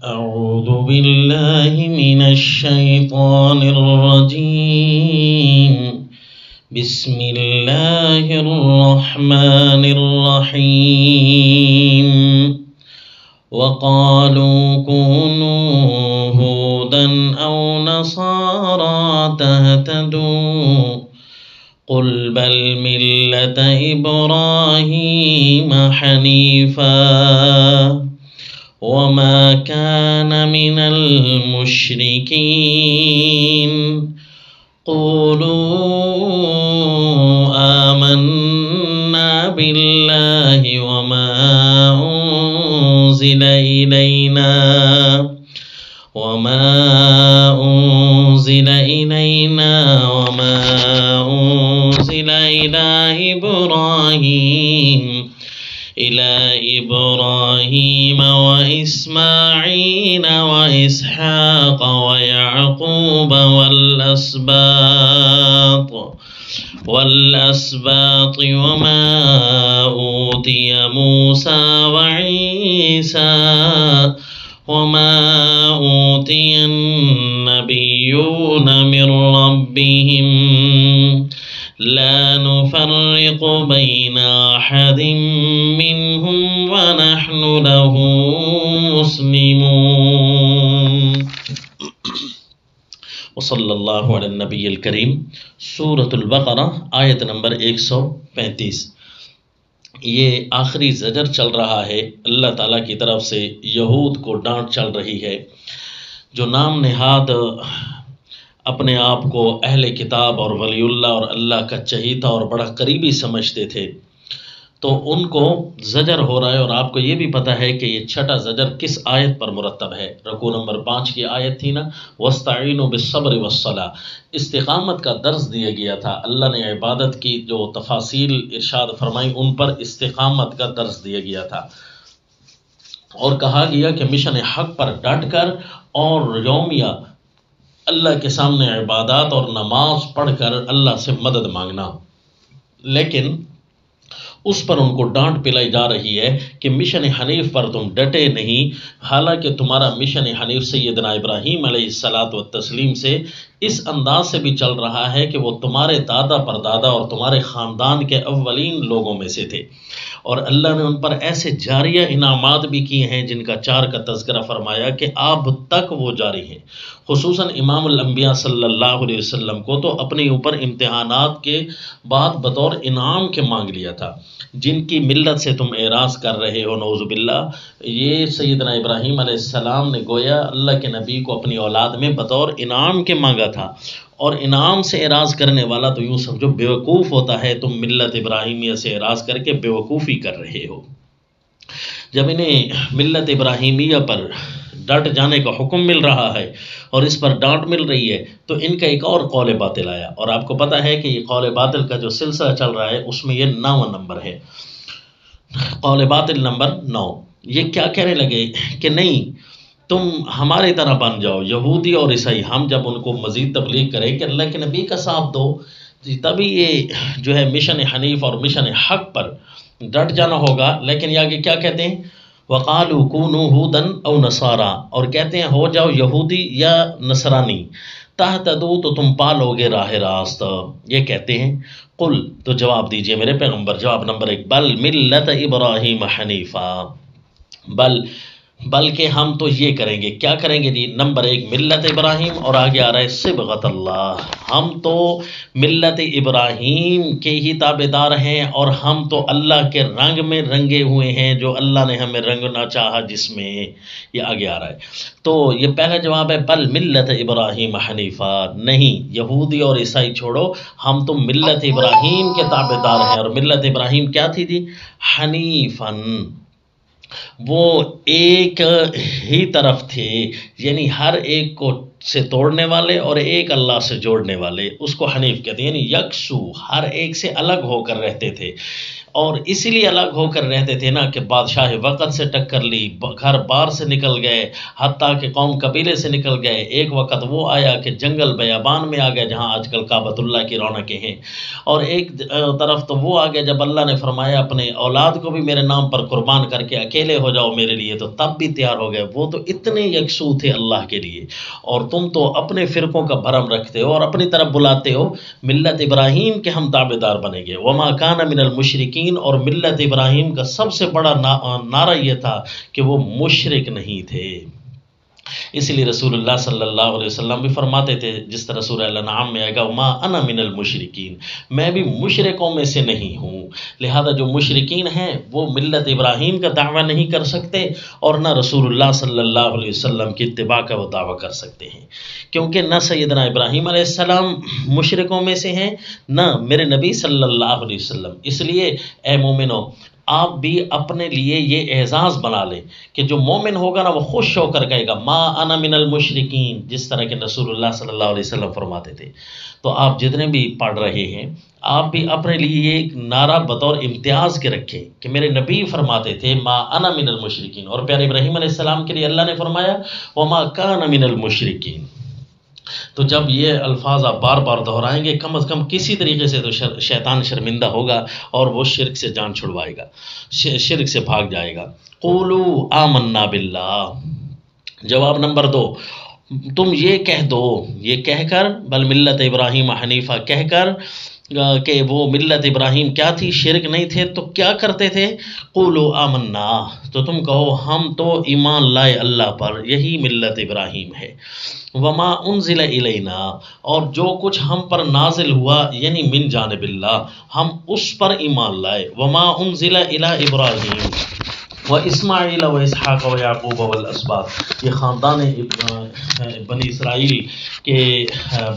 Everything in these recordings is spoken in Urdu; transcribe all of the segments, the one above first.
أعوذ بالله من الشيطان الرجيم. بسم الله الرحمن الرحيم. وقالوا كونوا هودا أو نصارى تهتدوا قل بل ملة إبراهيم حنيفا وما كان من المشركين قولوا آمنا بالله وما أنزل إلينا وما أنزل إلى إبراهيم وإسماعيل وإسحاق ويعقوب والأسباط وما أوتي موسى وعيسى وما أوتي النبيون من ربهم لا نفرق بين أحد منهم ونحن له مسلمون. وصلی اللہ علی النبی الکریم. سورۃ البقرہ آیت نمبر 135. یہ آخری زجر چل رہا ہے اللہ تعالیٰ کی طرف سے. یہود کو ڈانٹ چل رہی ہے جو نام نہاد اپنے آپ کو اہل کتاب اور ولی اللہ اور اللہ کا چہیتا اور بڑا قریبی سمجھتے تھے، تو ان کو زجر ہو رہا ہے. اور آپ کو یہ بھی پتہ ہے کہ یہ چھٹا زجر کس آیت پر مرتب ہے. رکوع نمبر 5 کی آیت تھی نا، وَاسْتَعِينُوا بِالصَّبْرِ وَالصَّلَاةِ. استقامت کا درس دیا گیا تھا. اللہ نے عبادت کی جو تفاصیل ارشاد فرمائی ان پر استقامت کا درس دیا گیا تھا، اور کہا گیا کہ مشن حق پر ڈٹ کر اور یومیہ اللہ کے سامنے عبادات اور نماز پڑھ کر اللہ سے مدد مانگنا. لیکن اس پر ان کو ڈانٹ پلائی جا رہی ہے کہ مشن حنیف پر تم ڈٹے نہیں، حالانکہ تمہارا مشن حنیف سیدنا ابراہیم علیہ السلام سے اس انداز سے بھی چل رہا ہے کہ وہ تمہارے دادا پردادا اور تمہارے خاندان کے اولین لوگوں میں سے تھے، اور اللہ نے ان پر ایسے جاریہ انعامات بھی کیے ہیں جن کا 4 کا تذکرہ فرمایا کہ اب تک وہ جاری ہیں. خصوصاً امام الانبیاء صلی اللہ علیہ وسلم کو تو اپنے اوپر امتحانات کے بعد بطور انعام کے مانگ لیا تھا. جن کی ملت سے تم اعراض کر رہے ہو نعوذ باللہ، یہ سیدنا ابراہیم علیہ السلام نے گویا اللہ کے نبی کو اپنی اولاد میں بطور انعام کے مانگا تھا. اور انعام سے اعراض کرنے والا تو یوں سمجھو بیوقوف ہوتا ہے. تم ملت ابراہیمیہ سے اعراض کر کے بیوقوفی کر رہے ہو. جب انہیں ملت ابراہیمیہ پر ڈٹ جانے کا حکم مل رہا ہے اور اس پر ڈانٹ مل رہی ہے تو ان کا ایک اور قول باطل آیا. اور آپ کو پتہ ہے کہ یہ قول باطل کا جو سلسلہ چل رہا ہے اس میں یہ 9واں نمبر ہے. قول باطل نمبر 9. یہ کیا کہنے لگے کہ نہیں تم ہماری طرح بن جاؤ، یہودی اور عیسائی. ہم جب ان کو مزید تبلیغ کریں کہ اللہ کے نبی کا ساتھ دو، تبھی یہ جو ہے مشن حنیف اور مشن حق پر ڈٹ جانا ہوگا. لیکن یہ آگے کیا کہتے ہیں؟ وَقَالُوا كُونُوا هُودًا أَوْ نَصَارَىٰ. اور کہتے ہیں ہو جاؤ یہودی یا نصرانی، تَهْتَدُوا تو تم پالو گے راہ راست. یہ کہتے ہیں. قل تو جواب دیجئے میرے پیغمبر. جواب نمبر 1، بل ملت ابراہیم حنیفا. بلکہ ہم تو یہ کریں گے. کیا کریں گے جی؟ نمبر 1 ملت ابراہیم، اور آگے آ رہا ہے صبغۃ اللہ. ہم تو ملت ابراہیم کے ہی تابعدار ہیں، اور ہم تو اللہ کے رنگ میں رنگے ہوئے ہیں جو اللہ نے ہمیں رنگنا چاہا جس میں. یہ آگے آ رہا ہے. تو یہ پہلا جواب ہے بل ملت ابراہیم حنیفا. نہیں، یہودی اور عیسائی چھوڑو، ہم تو ملت ابراہیم کے تابعدار ہیں. اور ملت ابراہیم کیا تھی جی؟ حنیفاً. وہ ایک ہی طرف تھے، یعنی ہر ایک کو سے توڑنے والے اور ایک اللہ سے جوڑنے والے، اس کو حنیف کہتے ہیں. یعنی یکسو، ہر ایک سے الگ ہو کر رہتے تھے. اور اسی لیے الگ ہو کر رہتے تھے نا کہ بادشاہ وقت سے ٹکر لی، گھر بار سے نکل گئے، حتیٰ کہ قوم قبیلے سے نکل گئے۔ ایک وقت وہ آیا کہ جنگل بیابان میں آ گئے جہاں آج کل کعبۃ اللہ کی رونقیں ہیں، اور ایک طرف تو وہ آ گئے جب اللہ نے فرمایا اپنے اولاد کو بھی میرے نام پر قربان کر کے اکیلے ہو جاؤ میرے لیے، تو تب بھی تیار ہو گئے۔ وہ تو اتنے یکسو تھے اللہ کے لیے، اور تم تو اپنے فرقوں کا بھرم رکھتے ہو اور اپنی طرف بلاتے ہو ملت ابراہیم کے ہم تابعدار بنیں گے۔ وما کان من المشرکین، اور ملت ابراہیم کا سب سے بڑا نعرہ یہ تھا کہ وہ مشرک نہیں تھے۔ اس لیے رسول اللہ صلی اللہ علیہ وسلم بھی فرماتے تھے، جس طرح سورہ الانعام میں آئے گا ما انا من المشرکین، میں بھی مشرکوں میں سے نہیں ہوں۔ لہذا جو مشرکین ہیں وہ ملت ابراہیم کا دعویٰ نہیں کر سکتے، اور نہ رسول اللہ صلی اللہ علیہ وسلم کی اتباع کا وہ دعویٰ کر سکتے ہیں، کیونکہ نہ سیدنا ابراہیم علیہ السلام مشرکوں میں سے ہیں، نہ میرے نبی صلی اللہ علیہ وسلم۔ اس لیے اے مومنو، آپ بھی اپنے لیے یہ اعزاز بنا لیں کہ جو مومن ہوگا نا وہ خوش ہو کر کہے گا ما انا من المشرکین، جس طرح کہ رسول اللہ صلی اللہ علیہ وسلم فرماتے تھے۔ تو آپ جتنے بھی پڑھ رہے ہیں، آپ بھی اپنے لیے یہ ایک نعرہ بطور امتیاز کے رکھیں کہ میرے نبی فرماتے تھے ما انا من المشرکین، اور پیارے ابراہیم علیہ السلام کے لیے اللہ نے فرمایا وما کان من المشرکین۔ تو جب یہ الفاظ آپ بار بار دہرائیں گے، کم از کم کسی طریقے سے تو شیطان شرمندہ ہوگا اور وہ شرک سے جان چھڑوائے گا، شرک سے بھاگ جائے گا۔ قولوا آمنا باللہ، جواب نمبر 2، تم یہ کہہ دو، یہ کہہ کر بل ملت ابراہیم حنیفہ کہہ کر کہ وہ ملت ابراہیم کیا تھی، شرک نہیں تھے تو کیا کرتے تھے؟ قولوا آمنا، تو تم کہو ہم تو ایمان لائے اللہ پر، یہی ملت ابراہیم ہے۔ وما انزل الینا، اور جو کچھ ہم پر نازل ہوا یعنی من جانب اللہ، ہم اس پر ایمان لائے۔ وما انزل الی ابراہیم و اسماعیل و اسحاق و یعقوب والاسباط، یہ خاندان بنی اسرائیل کے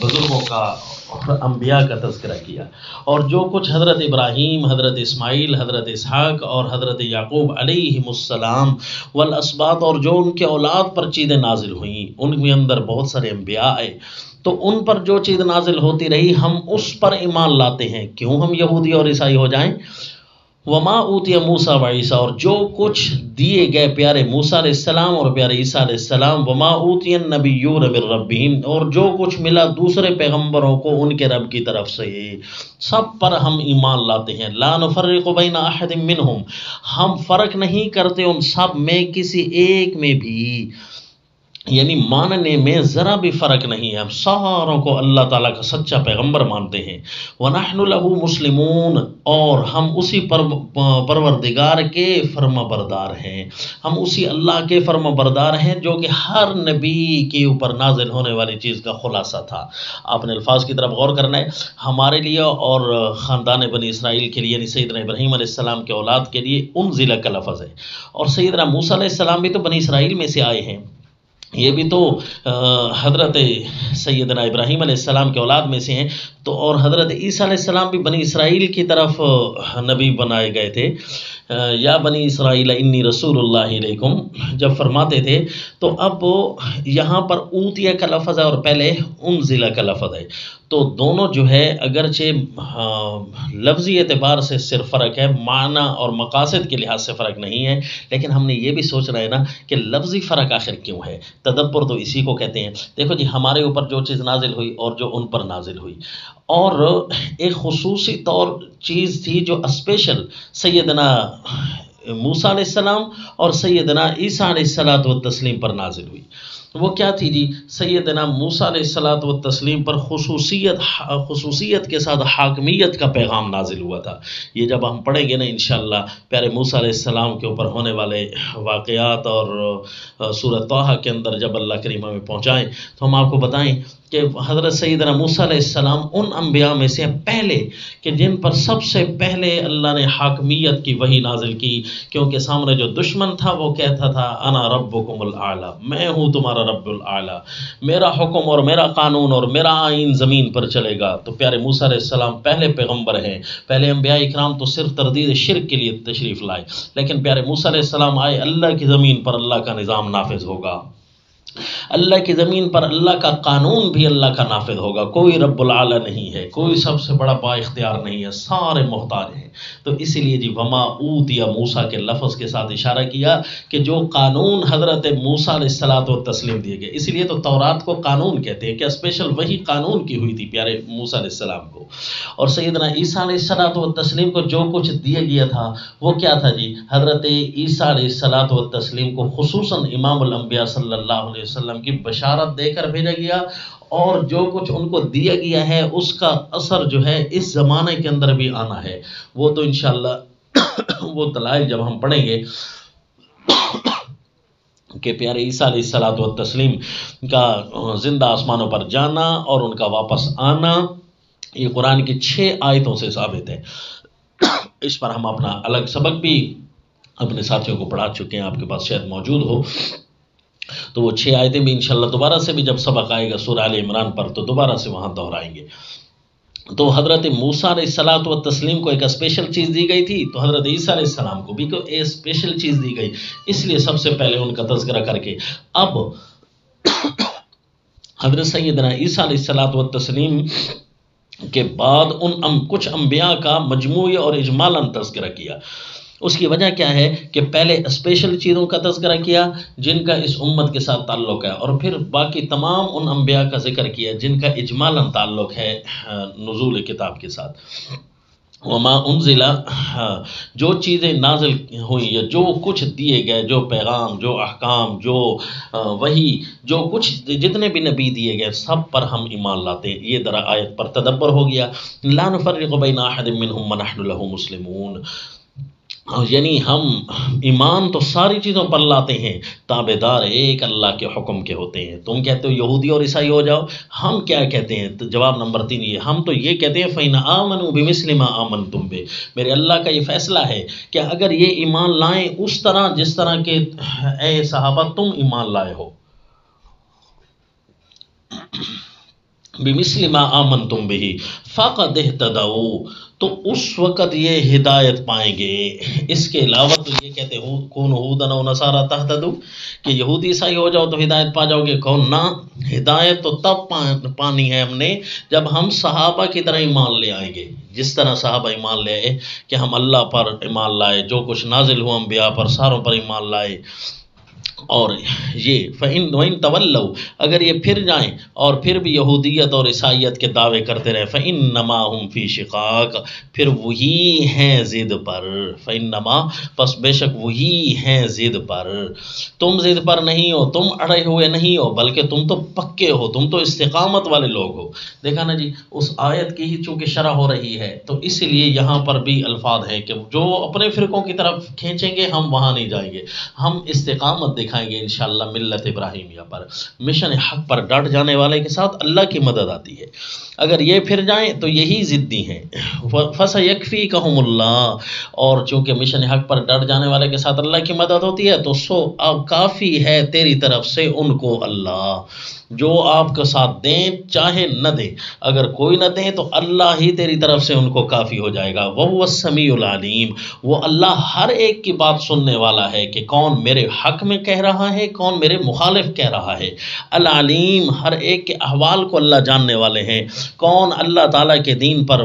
بزرگوں کا اور انبیاء کا تذکرہ کیا، اور جو کچھ حضرت ابراہیم، حضرت اسماعیل، حضرت اسحاق اور حضرت یعقوب علیہم السلام والاسباط، اور جو ان کے اولاد پر چیزیں نازل ہوئیں، ان کے اندر بہت سارے انبیاء آئے، تو ان پر جو چیز نازل ہوتی رہی ہم اس پر ایمان لاتے ہیں، کیوں ہم یہودی اور عیسائی ہو جائیں۔ وما اوتی موسیٰ و عیسیٰ، اور جو کچھ دیے گئے پیارے موسیٰ علیہ السلام اور پیارے عیسیٰ علیہ السلام، وما اوتی النبیون من ربہم، اور جو کچھ ملا دوسرے پیغمبروں کو ان کے رب کی طرف سے، سب پر ہم ایمان لاتے ہیں۔ لا نفرق بین احد منہم، ہم فرق نہیں کرتے ان سب میں کسی ایک میں بھی، یعنی ماننے میں ذرا بھی فرق نہیں ہے، ہم ساروں کو اللہ تعالیٰ کا سچا پیغمبر مانتے ہیں۔ وَنَحْنُ لَهُ مُسْلِمُونَ، اور ہم اسی پروردگار کے فرما بردار ہیں، ہم اسی اللہ کے فرما بردار ہیں جو کہ ہر نبی کے اوپر نازل ہونے والی چیز کا خلاصہ تھا۔ آپ نے الفاظ کی طرف غور کرنا ہے، ہمارے لیے اور خاندان بنی اسرائیل کے لیے، یعنی سیدنا ابراہیم علیہ السلام کے اولاد کے لیے انزل کا لفظ ہے، اور سیدنا موسیٰ علیہ السلام بھی تو بنی اسرائیل میں سے آئے ہیں، یہ بھی تو حضرت سیدنا ابراہیم علیہ السلام کے اولاد میں سے ہیں، تو اور حضرت عیسیٰ علیہ السلام بھی بنی اسرائیل کی طرف نبی بنائے گئے تھے۔ یا بنی اسرائیل انی رسول اللہ علیکم جب فرماتے تھے، تو اب یہاں پر اوتیہ کا لفظ ہے اور پہلے انزلہ کا لفظ ہے، تو دونوں جو ہے اگرچہ لفظی اعتبار سے صرف فرق ہے، معنی اور مقاصد کے لحاظ سے فرق نہیں ہے، لیکن ہم نے یہ بھی سوچنا ہے نا کہ لفظی فرق آخر کیوں ہے۔ تدبر تو اسی کو کہتے ہیں۔ دیکھو جی، ہمارے اوپر جو چیز نازل ہوئی اور جو ان پر نازل ہوئی، اور ایک خصوصی طور چیز تھی جو اسپیشل سیدنا موسیٰ علیہ السلام اور سیدنا عیسیٰ علیہ السلام پر نازل ہوئی۔ وہ کیا تھی جی؟ سیدنا موسیٰ علیہ السلام پر خصوصیت کے ساتھ حاکمیت کا پیغام نازل ہوا تھا۔ یہ جب ہم پڑھیں گے نا انشاءاللہ پیارے موسیٰ علیہ السلام کے اوپر ہونے والے واقعات، اور سورۃ طٰہٰ کے اندر جب اللہ کریم میں پہنچائیں تو ہم آپ کو بتائیں کہ حضرت سیدنا موسیٰ علیہ السلام ان انبیاء میں سے پہلے کہ جن پر سب سے پہلے اللہ نے حاکمیت کی وحی نازل کی، کیونکہ سامنے جو دشمن تھا وہ کہتا تھا انا ربکم الاعلی، میں ہوں تمہارا رب الاعلی، میرا حکم اور میرا قانون اور میرا آئین زمین پر چلے گا۔ تو پیارے موسیٰ علیہ السلام پہلے پیغمبر ہیں، پہلے انبیاء اکرام تو صرف تردید شرک کے لیے تشریف لائے، لیکن پیارے موسیٰ علیہ السلام آئے اللہ کی زمین پر اللہ کا نظام نافذ ہوگا۔ اللہ کی زمین پر اللہ کا قانون بھی اللہ کا نافذ ہوگا. کوئی رب العالی نہیں ہے، کوئی سب سے بڑا با اختیار نہیں ہے، سارے محتاج ہیں. تو اسی لیے جی وما اوتی موسیٰ کے لفظ کے ساتھ اشارہ کیا کہ جو قانون حضرت موسیٰ علیہ الصلوۃ والتسلیم دیے گئے. اسی لیے تو تورات کو قانون کہتے ہیں کہ اسپیشل وہی قانون کی ہوئی تھی پیارے موسیٰ علیہ السلام کو. اور سیدنا عیسیٰ علیہ الصلوۃ والتسلیم کو جو کچھ دیا گیا تھا وہ کیا تھا جی؟ حضرت عیسیٰ علیہ الصلوۃ والتسلیم کو خصوصاً امام الانبیاء صلی اللہ علیہ وسلم کی بشارت دے کر بھیجا گیا، اور جو کچھ ان کو دیا گیا ہے اس کا اثر جو ہے اس زمانے کے اندر بھی آنا ہے. وہ تو انشاءاللہ وہ دلائل جب ہم پڑھیں گے کہ پیارے عیسیٰ علیہ الصلوۃ والتسلیم کا زندہ آسمانوں پر جانا اور ان کا واپس آنا، یہ قرآن کی 6 آیتوں سے ثابت ہے. اس پر ہم اپنا الگ سبق بھی اپنے ساتھیوں کو پڑھا چکے ہیں، آپ کے پاس شاید موجود ہو، تو وہ 6 آیتیں بھی انشاءاللہ دوبارہ سے بھی جب سبق آئے گا سورہ آل عمران پر تو دوبارہ سے وہاں دہرائیں گے. تو حضرت موسیٰ علیہ الصلوۃ والتسلیم کو ایک اسپیشل چیز دی گئی تھی، تو حضرت عیسیٰ علیہ السلام کو بھی ایک اسپیشل چیز دی گئی. اس لیے سب سے پہلے ان کا تذکرہ کر کے اب حضرت سیدنا عیسیٰ علیہ الصلوۃ والتسلیم کے بعد ان کچھ انبیاء کا مجموعی اور اجمالاً تذکرہ کیا. اس کی وجہ کیا ہے کہ پہلے اسپیشل چیزوں کا تذکرہ کیا جن کا اس امت کے ساتھ تعلق ہے، اور پھر باقی تمام ان انبیاء کا ذکر کیا جن کا اجمالاً تعلق ہے نزول کتاب کے ساتھ. وما انزل، جو چیزیں نازل ہوئیں یا جو کچھ دیے گئے، جو پیغام، جو احکام، جو وحی، جو کچھ جتنے بھی نبی دیے گئے سب پر ہم ایمان لاتے ہیں. یہ ذرا آیت پر تدبر ہو گیا. لا نفرق بین احد منہم ونحن له مسلمون، یعنی ہم ایمان تو ساری چیزوں پر لاتے ہیں، تابع دار ایک اللہ کے حکم کے ہوتے ہیں. تم کہتے ہو یہودی اور عیسائی ہو جاؤ، ہم کیا کہتے ہیں؟ تو جواب نمبر 3 یہ، ہم تو یہ کہتے ہیں فَإِنْ آمَنُوا بِمِثْلِ مَا آمَنْتُمْ بِهِ، میرے اللہ کا یہ فیصلہ ہے کہ اگر یہ ایمان لائیں اس طرح جس طرح کہ اے صحابہ تم ایمان لائے ہو، بِمِثْلِ مَا آمَنْتُمْ بِهِ فَقَدْ اهْتَدَوْا، تو اس وقت یہ ہدایت پائیں گے. اس کے علاوہ تو یہ کہتے ہیں کونوا ھوداً او نصاریٰ تہتدوا، کہ یہودی عیسائی ہو جاؤ تو ہدایت پا جاؤ گے. کون نہ، ہدایت تو تب پانی ہے ہم نے جب ہم صحابہ کی طرح ایمان لے آئیں گے، جس طرح صحابہ ایمان لے آئے کہ ہم اللہ پر ایمان لائے، جو کچھ نازل ہوا انبیاء پر ساروں پر ایمان لائے. اور یہ وَإِن تَوَلَّوْا، اگر یہ پھر جائیں اور پھر بھی یہودیت اور عیسائیت کے دعوے کرتے رہے، فَإِنَّمَا هُمْ فِي شِقَاقٍ، پھر وہی ہیں ضد پر. فَإِنَّمَا، پس بے شک وہی ہیں ضد پر. تم ضد پر نہیں ہو، تم اڑے ہوئے نہیں ہو، بلکہ تم تو پکے ہو، تم تو استقامت والے لوگ ہو. دیکھا نا جی، اس آیت کی ہی چونکہ شرح ہو رہی ہے تو اس لیے یہاں پر بھی الفاظ ہیں کہ جو اپنے فرقوں کی طرف کھینچیں گے ہم وہاں نہیں جائیں گے، ہم استقامت دکھائیں گے انشاءاللہ ملت ابراہیمیہ پر. مشن حق پر ڈٹ جانے والے کے ساتھ اللہ کی مدد آتی ہے. اگر یہ پھر جائیں تو یہی ضدی ہیں. فَسَيَكْفِيكَهُمُ اللَّهُ، اور چونکہ مشن حق پر ڈٹ جانے والے کے ساتھ اللہ کی مدد ہوتی ہے تو اب کافی ہے تیری طرف سے ان کو اللہ، جو آپ کا ساتھ دیں چاہے نہ دیں، اگر کوئی نہ دیں تو اللہ ہی تیری طرف سے ان کو کافی ہو جائے گا. وَهُوَ السَّمِيعُ الْعَلِيمُ، وہ اللہ ہر ایک کی بات سننے والا ہے کہ کون میرے حق میں کہہ رہا ہے، کون میرے مخالف کہہ رہا ہے. العلیم، ہر ایک کے احوال کو اللہ جاننے والے ہیں. کون اللہ تعالیٰ کے دین پر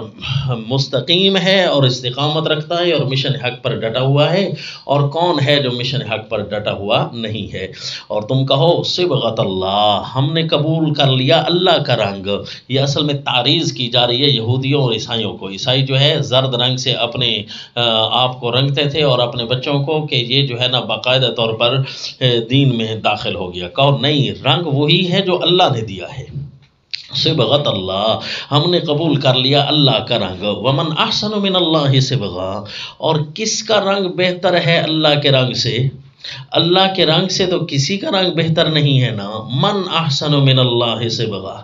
مستقیم ہے اور استقامت رکھتا ہے اور مشن حق پر ڈٹا ہوا ہے، اور کون ہے جو مشن حق پر ڈٹا ہوا نہیں ہے. اور تم کہو صبغۃ اللہ، ہم نے قبول کر لیا اللہ کا رنگ. یہ اصل میں تعریض کی جا رہی ہے یہودیوں اور عیسائیوں کو. عیسائی جو ہے زرد رنگ سے اپنے آپ کو رنگتے تھے اور اپنے بچوں کو کہ یہ جو ہے نا باقاعدہ طور پر دین میں داخل ہو گیا. کہو نہیں، رنگ وہی ہے جو اللہ نے دیا ہے. صبغۃ اللہ، ہم نے قبول کر لیا اللہ کا رنگ. ومن احسن من اللہ صبغا، اور کس کا رنگ بہتر ہے اللہ کے رنگ سے؟ اللہ کے رنگ سے تو کسی کا رنگ بہتر نہیں ہے نا. من احسن من اللہ صبغا،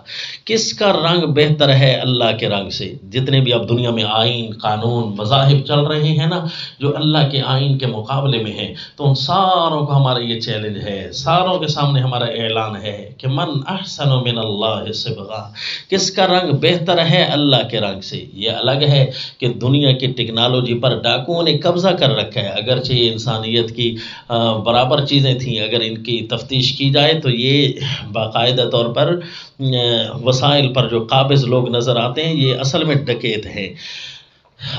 کس کا رنگ بہتر ہے اللہ کے رنگ سے؟ جتنے بھی اب دنیا میں آئین، قانون، مذاہب چل رہے ہیں نا جو اللہ کے آئین کے مقابلے میں ہیں، تو ان ساروں کو ہمارا یہ چیلنج ہے، ساروں کے سامنے ہمارا اعلان ہے کہ من احسن من اللہ صبغا، کس کا رنگ بہتر ہے اللہ کے رنگ سے. یہ الگ ہے کہ دنیا کی ٹیکنالوجی پر ڈاکوؤں نے قبضہ کر رکھا ہے، اگرچہ یہ انسانیت کی برابر چیزیں تھیں، اگر ان کی تفتیش کی جائے تو یہ باقاعدہ طور پر وسائل پر جو قابض لوگ نظر آتے ہیں یہ اصل میں ڈکیت ہیں۔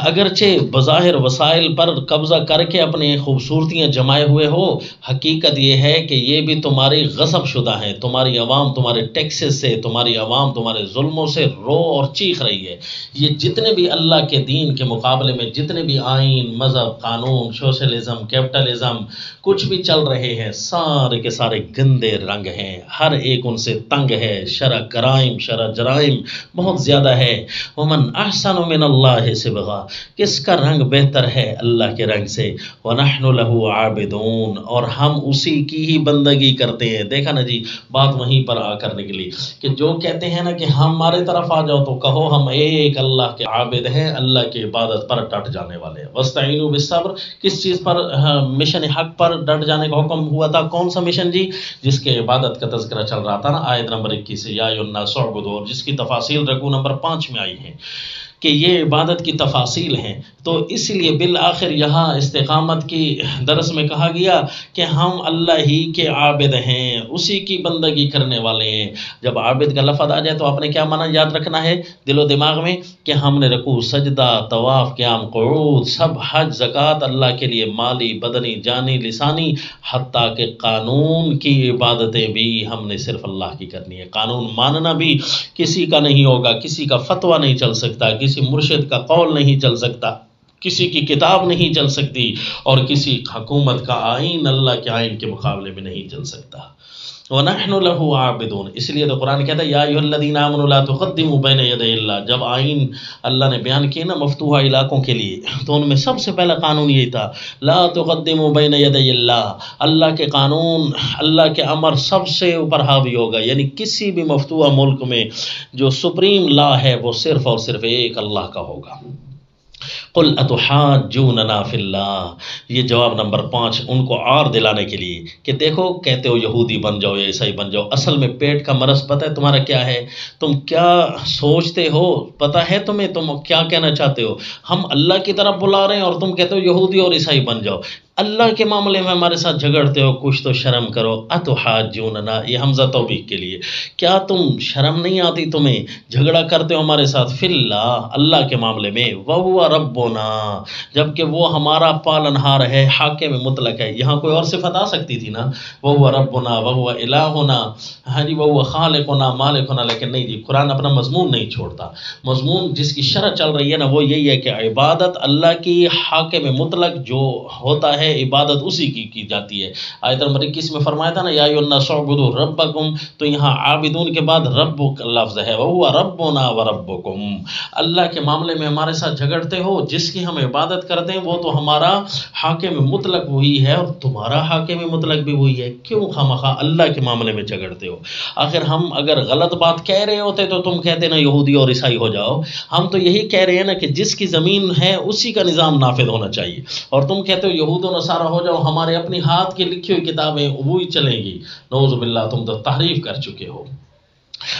اگرچہ بظاہر وسائل پر قبضہ کر کے اپنی خوبصورتیاں جمائے ہوئے ہو، حقیقت یہ ہے کہ یہ بھی تمہاری غصب شدہ ہیں۔ تمہاری عوام تمہارے ٹیکسز سے، تمہاری عوام تمہارے ظلموں سے رو اور چیخ رہی ہے۔ یہ جتنے بھی اللہ کے دین کے مقابلے میں جتنے بھی آئین، مذہب، قانون، سوشلزم، کیپٹلزم کچھ بھی چل رہے ہیں، سارے کے سارے گندے رنگ ہیں، ہر ایک ان سے تنگ ہے۔ شرع کرائم، شرع جرائم بہت زیادہ ہے۔ ومن احسن من اللہ صبغا، کس کا رنگ بہتر ہے اللہ کے رنگ سے۔ وَنَحْنُ لَهُ عَابِدُونَ، اور ہم اسی کی ہی بندگی کرتے ہیں۔ دیکھا نا جی، بات وہیں پر آ کر نکلی کہ جو کہتے ہیں نا کہ ہمارے طرف آ جاؤ، تو کہو ہم ایک اللہ کے عابد ہیں، اللہ کی عبادت پر ڈٹ جانے والے ہیں۔ وَاسْتَعِينُوا بِالصَّبْرِ، کس چیز پر؟ مشن حق پر ڈٹ جانے کا حکم ہوا تھا۔ کون سا مشن جی؟ جس کے عبادت کا تذکرہ چل رہا تھا نا آیت نمبر 21 سے، یا ایھا الناس اعبدوا، اور جس کی تفاصیل رکوع نمبر 5 میں آئی ہیں کہ یہ عبادت کی تفاصیل ہیں۔ تو اس لیے بالآخر یہاں استقامت کی درس میں کہا گیا کہ ہم اللہ ہی کے عابد ہیں، اسی کی بندگی کرنے والے ہیں۔ جب عابد کا لفظ آ جائے تو آپ نے کیا معنی یاد رکھنا ہے دل و دماغ میں، کہ ہم نے رکوع، سجدہ، طواف، قیام، قعود، سب، حج، زکوٰۃ اللہ کے لیے، مالی، بدنی، جانی، لسانی، حتیٰ کہ قانون کی عبادتیں بھی ہم نے صرف اللہ کی کرنی ہے۔ قانون ماننا بھی کسی کا نہیں ہوگا، کسی کا فتویٰ نہیں چل سکتا، کسی مرشد کا قول نہیں چل سکتا، کسی کی کتاب نہیں چل سکتی، اور کسی حکومت کا آئین اللہ کے آئین کے مقابلے میں نہیں چل سکتا۔ وَنَحْنُ لَهُ عَابِدُونَ، اس لیے تو قرآن کہتا ہے یا ایھا الذین آمنوا لا تقدموا بین یدی اللہ۔ جب آئین اللہ نے بیان کیے نا مفتوحہ علاقوں کے لیے، تو ان میں سب سے پہلا قانون یہی تھا، لا تقدموا بین یدی اللہ، اللہ کے قانون، اللہ کے امر سب سے اوپر حاوی ہوگا۔ یعنی کسی بھی مفتوحہ ملک میں جو سپریم لا ہے وہ صرف اور صرف ایک اللہ کا ہوگا۔ قل اتحاجوننا فی اللہ، یہ جواب نمبر 5 ان کو اور دلانے کے لیے کہ دیکھو، کہتے ہو یہودی بن جاؤ یا عیسائی بن جاؤ، اصل میں پیٹ کا مرض پتہ ہے تمہارا کیا ہے؟ تم کیا سوچتے ہو پتہ ہے تمہیں؟ تم کیا کہنا چاہتے ہو؟ ہم اللہ کی طرف بلا رہے ہیں اور تم کہتے ہو یہودی اور عیسائی بن جاؤ۔ اللہ کے معاملے میں ہمارے ساتھ جھگڑتے ہو، کچھ تو شرم کرو۔ اتحاجوننا، یہ حمزہ توبیخ کے لیے، کیا تم شرم نہیں آتی تمہیں؟ جھگڑا کرتے ہو ہمارے ساتھ فی اللہ، اللہ کے معاملے میں، وَهُوَ رَبُّنَا، جبکہ وہ ہمارا پالنہار ہے، حاکم مطلق ہے۔ یہاں کوئی اور صفت آ سکتی تھی نا، وَهُوَ رَبُّنَا وَهُوَ إِلَٰهُنَا، ہاں جی، وَهُوَ خَالِقُنَا مَالِكُنَا، لیکن نہیں جی، قرآن اپنا مضمون نہیں چھوڑتا۔ مضمون جس کی شرح چل رہی ہے نا وہ یہی ہے کہ عبادت اللہ کی، حاکم مطلق جو ہوتا ہے عبادت اسی کی جاتی ہے۔ آیت نمبر 21 میں فرمایا تھا نا یا ایھا الناس اعبدوا ربکم، تو یہاں عابدون کے بعد رب کا لفظ ہے، وَهُوَ رَبُّنَا وَرَبُّكُمْ۔ اللہ کے معاملے میں ہمارے ساتھ جھگڑتے ہو، جس کی ہم عبادت کرتے ہیں وہ تو ہمارا حاکم مطلق وہی ہے اور تمہارا حاکم مطلق بھی وہی ہے، کیوں خامخواہ اللہ کے معاملے میں جھگڑتے ہو؟ آخر ہم اگر غلط بات کہہ رہے ہوتے تو تم کہتے نا یہودی اور عیسائی ہو جاؤ۔ ہم تو یہی کہہ رہے ہیں نا کہ جس کی زمین ہے اسی کا نظام نافذ ہونا چاہیے، اور تم کہتے ہو یہود و نصارہ ہو جاؤ، ہمارے اپنی ہاتھ کی لکھی ہوئی کتابیں وہی چلیں گی۔ نعوذ باللہ، تم تو تحریف کر چکے ہو۔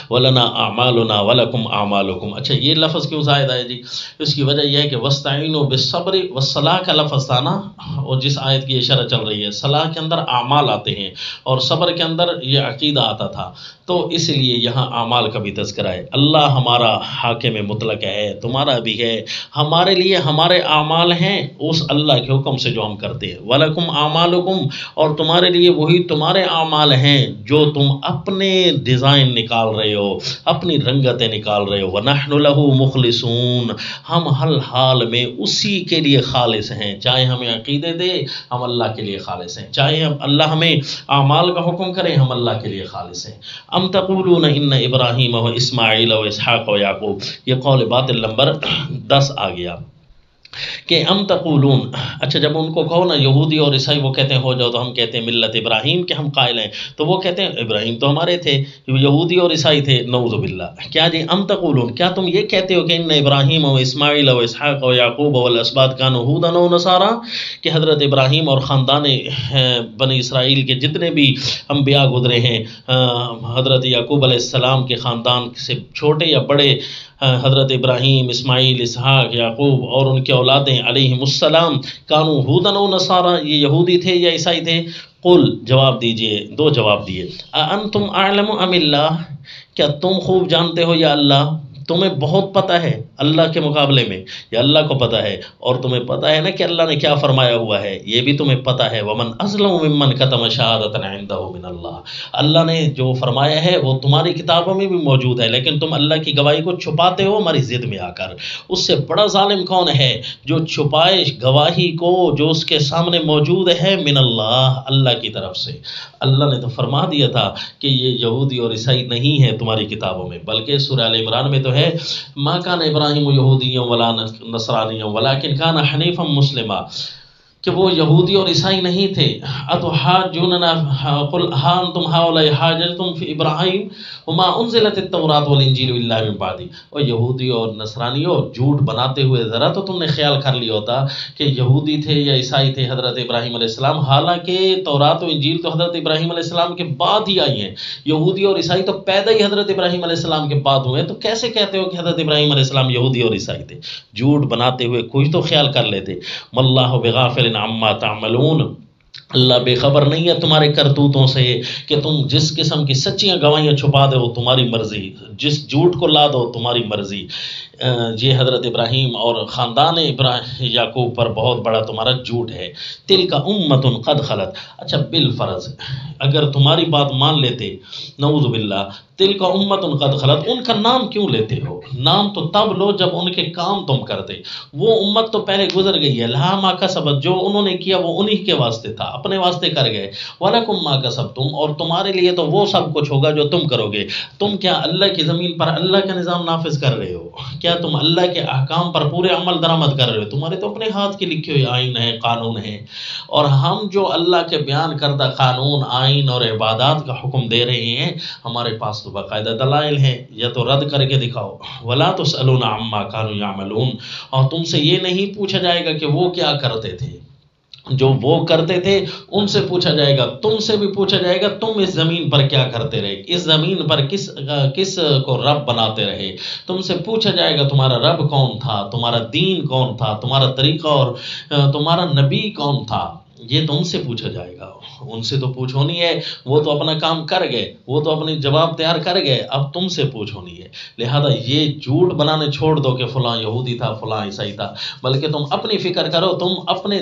وَلَنَا أَعْمَالُنَا وَلَكُمْ أَعْمَالُكُمْ، اچھا یہ لفظ کیوں زائد آیا جی؟ اس کی وجہ یہ ہے کہ وَاسْتَعِينُوا بِالصَّبْرِ وَالصَّلَاةِ کا لفظ تھا نا، اور جس آیت کی اشارہ چل رہی ہے، صلاح کے اندر اعمال آتے ہیں اور صبر کے اندر یہ عقیدہ آتا تھا، تو اس لیے یہاں اعمال کا بھی تذکرہ ہے۔ اللہ ہمارا حاکم مطلق ہے، تمہارا بھی ہے، ہمارے لیے ہمارے اعمال ہیں اس اللہ کے حکم سے جو ہم کرتے ہیں۔ وَلَكُمْ أَعْمَالُكُمْ، اور تمہارے لیے وہی تمہارے اعمال ہیں جو تم اپنے ڈیزائن نکال رہے ہو، اپنی رنگتیں نکال رہے ہو۔ وَنَحْنُ لَهُ مُخْلِصُونَ، ہم ہر حال میں اسی کے لیے خالص ہیں، چاہے ہمیں عقیدے دے ہم اللہ کے لیے خالص ہیں، چاہے اللہ ہمیں اعمال کا حکم کرے ہم اللہ کے لیے خالص ہیں۔ ام تقولون ان ابراہیم و اسماعیل و اسحاق و یعقوب، یہ قول باطل نمبر 10 آ گیا کہ ام تقولون، اچھا جب ان کو کہو نا یہودی اور عیسائی، وہ کہتے ہیں ہو جاؤ، تو ہم کہتے ہیں ملت ابراہیم کے ہم قائل ہیں، تو وہ کہتے ہیں ابراہیم تو ہمارے تھے، یہودی اور عیسائی تھے، نعوذ باللہ۔ کیا جی ام تقولون، کیا تم یہ کہتے ہو کہ ان ابراہیم و اسماعیل و اسحاق و یعقوب والاسباط کانوا ھودا و نصارا، کہ حضرت ابراہیم اور خاندان بنی اسرائیل کے جتنے بھی انبیاء گزرے ہیں، حضرت یعقوب علیہ السلام کے خاندان سے چھوٹے یا بڑے حضرت ابراہیم، اسماعیل، اسحاق، یعقوب اور ان کے اولادیں علیہم السلام کانوا ھوداً و نصارا، یہ یہودی تھے یا عیسائی تھے؟ قل، جواب دیجئے، دو جواب دیے، اانتم اعلم ام اللہ، کیا تم خوب جانتے ہو یا اللہ؟ تمہیں بہت پتہ ہے اللہ کے مقابلے میں، یا اللہ کو پتہ ہے؟ اور تمہیں پتہ ہے نا کہ اللہ نے کیا فرمایا ہوا ہے، یہ بھی تمہیں پتہ ہے۔ ومن اظلم ممن کتم شہادۃ عنده من اللہ، اللہ نے جو فرمایا ہے وہ تمہاری کتابوں میں بھی موجود ہے، لیکن تم اللہ کی گواہی کو چھپاتے ہو ہماری ضد میں آ کر۔ اس سے بڑا ظالم کون ہے جو چھپائے گواہی کو جو اس کے سامنے موجود ہے، من اللہ، اللہ کی طرف سے۔ اللہ نے تو فرما دیا تھا کہ یہ یہودی اور عیسائی نہیں ہے تمہاری کتابوں میں، بلکہ سورہ ال عمران میں تو ہے، ما کان ابراہیم یہودیا ولا نصرانیا ولکن کان حنیفا مسلما، کہ وہ یہودی اور عیسائی نہیں تھے۔ اتحاجوننا قل ها انتم هؤلاء حاججتم فی ابراہیم وما انزلت التوراۃ والانجیل الا من بعد۔ اور یہودی اور نصرانیوں، جھوٹ بناتے ہوئے ذرا تو تم نے خیال کر لیا ہوتا کہ یہودی تھے یا عیسائی تھے حضرت ابراہیم علیہ السلام، حالانکہ تورات و انجیل تو حضرت ابراہیم علیہ السلام کے بعد ہی آئی ہیں۔ یہودی اور عیسائی تو پیدا ہی حضرت ابراہیم علیہ السلام کے بعد ہوئے، تو کیسے کہتے ہو کہ حضرت ابراہیم علیہ السلام یہودی اور عیسائی تھے؟ جھوٹ بناتے ہوئے کچھ تو خیال کر لیتے۔ واللہ بغافل عما تعملون، اللہ بے خبر نہیں ہے تمہارے کرتوتوں سے، کہ تم جس قسم کی سچیاں گواہیاں چھپا دو تمہاری مرضی، جس جھوٹ کو لا دو تمہاری مرضی۔ یہ حضرت ابراہیم اور خاندان یعقوب پر بہت بڑا تمہارا جھوٹ ہے۔ تلک امت قد خلت، اچھا بالفرض اگر تمہاری بات مان لیتے، نعوذ باللہ، تلک امت قد خلت، ان کا نام کیوں لیتے ہو؟ نام تو تب لو جب ان کے کام تم کرتے۔ وہ امت تو پہلے گزر گئی ہے، لہا ما کسبت، جو انہوں نے کیا وہ انہی کے واسطے تھا، اپنے واسطے کر گئے۔ ولکم ما کسبتم، اور تمہارے لیے تو وہ سب کچھ ہوگا جو تم کرو گے۔ تم کیا اللہ کی زمین پر اللہ کا نظام نافذ کر رہے ہو؟ کیا تم اللہ کے احکام پر پورے عمل درآمد کر رہے ہو؟ تمہارے تو اپنے ہاتھ کے لکھے ہوئے آئین ہے، قانون ہے، اور ہم جو اللہ کے بیان کردہ قانون، آئین اور عبادات کا حکم دے رہے ہیں، ہمارے پاس تو باقاعدہ دلائل ہیں، یا تو رد کر کے دکھاؤ۔ ولا تسألون عما كانوا يعملون، اور تم سے یہ نہیں پوچھا جائے گا کہ وہ کیا کرتے تھے، جو وہ کرتے تھے ان سے پوچھا جائے گا، تم سے بھی پوچھا جائے گا تم اس زمین پر کیا کرتے رہے، اس زمین پر کس کو رب بناتے رہے۔ تم سے پوچھا جائے گا تمہارا رب کون تھا، تمہارا دین کون تھا، تمہارا طریقہ اور تمہارا نبی کون تھا، یہ تم سے پوچھا جائے گا۔ ان سے تو پوچھ ہونی ہے، وہ تو اپنا کام کر گئے، وہ تو اپنی جواب تیار کر گئے، اب تم سے پوچھ ہونی ہے۔ لہذا یہ جھوٹ بنانے چھوڑ دو کہ فلاں یہودی تھا، فلاں عیسائی تھا، بلکہ تم اپنی فکر کرو تم اپنے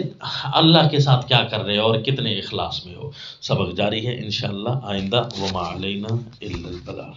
اللہ کے ساتھ کیا کر رہے ہو اور کتنے اخلاص میں ہو۔ سبق جاری ہے انشاءاللہ آئندہ، وما علینا الا البلاغ۔